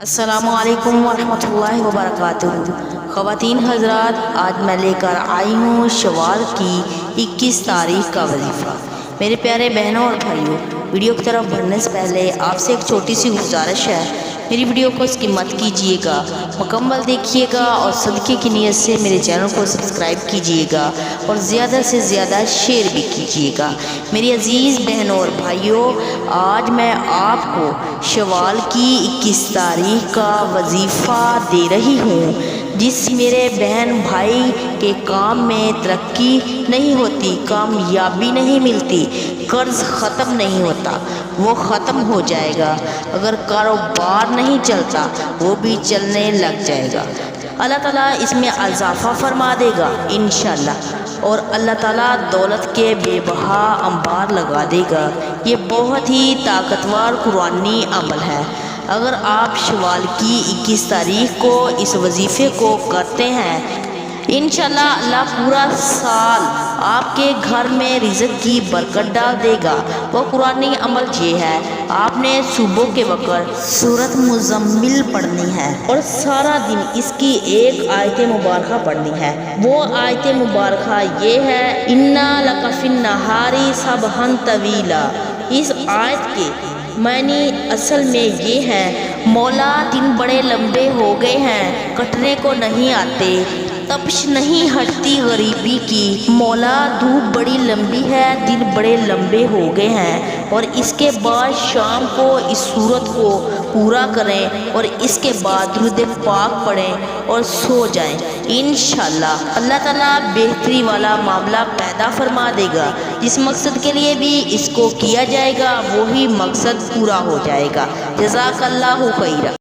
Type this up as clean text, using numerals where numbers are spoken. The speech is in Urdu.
السلام علیکم ورحمۃ اللہ وبرکاتہ۔ خواتین حضرات، آج میں لے کر آئی ہوں شوال کی 21 تاریخ کا وظیفہ۔ میرے پیارے بہنوں اور بھائیوں، ویڈیو کی طرف بڑھنے سے پہلے آپ سے ایک چھوٹی سی گزارش ہے، میری ویڈیو کو اسکپ مت کیجیے گا، مکمل دیکھیے گا اور صدقے کی نیت سے میرے چینل کو سبسکرائب کیجیے گا اور زیادہ سے زیادہ شیئر بھی کیجیے گا۔ میری عزیز بہنوں اور بھائیوں، آج میں آپ کو شوال کی 21 تاریخ کا وظیفہ دے رہی ہوں، جس میرے بہن بھائی کے کام میں ترقی نہیں ہوتی، کامیابی نہیں ملتی، قرض ختم نہیں ہوتا، وہ ختم ہو جائے گا۔ اگر کاروبار نہیں چلتا، وہ بھی چلنے لگ جائے گا۔ اللہ تعالیٰ اس میں اضافہ فرما دے گا انشاءاللہ، اور اللہ تعالیٰ دولت کے بے بہا انبار لگا دے گا۔ یہ بہت ہی طاقتور قرآنی عمل ہے۔ اگر آپ شوال کی 21 تاریخ کو اس وظیفے کو کرتے ہیں، انشاءاللہ اللہ پورا سال آپ کے گھر میں رزق کی برکت ڈال دے گا۔ وہ قرآنی عمل یہ ہے، آپ نے صبح کے وقت سورۃ مزمل پڑھنی ہے اور سارا دن اس کی ایک آیت مبارکہ پڑھنی ہے۔ وہ آیت مبارکہ یہ ہے، اِنَّا لَکَ فِی النَّہَارِ سَبْحًا طَوِیلًا۔ اس آیت کے معنی اصل میں یہ ہے، مولا دن بڑے لمبے ہو گئے ہیں، کٹنے کو نہیں آتے، تپش نہیں ہٹتی غریبی کی، مولا دھوپ بڑی لمبی ہے، دن بڑے لمبے ہو گئے ہیں، اور اس کے بعد شام کو اس سورت کو پورا کریں اور اس کے بعد درود پاک پڑھیں اور سو جائیں۔ انشاءاللہ اللہ تعالیٰ بہتری والا معاملہ پیدا فرما دے گا۔ جس مقصد کے لیے بھی اس کو کیا جائے گا، وہی مقصد پورا ہو جائے گا۔ جزاک اللہ خیرہ۔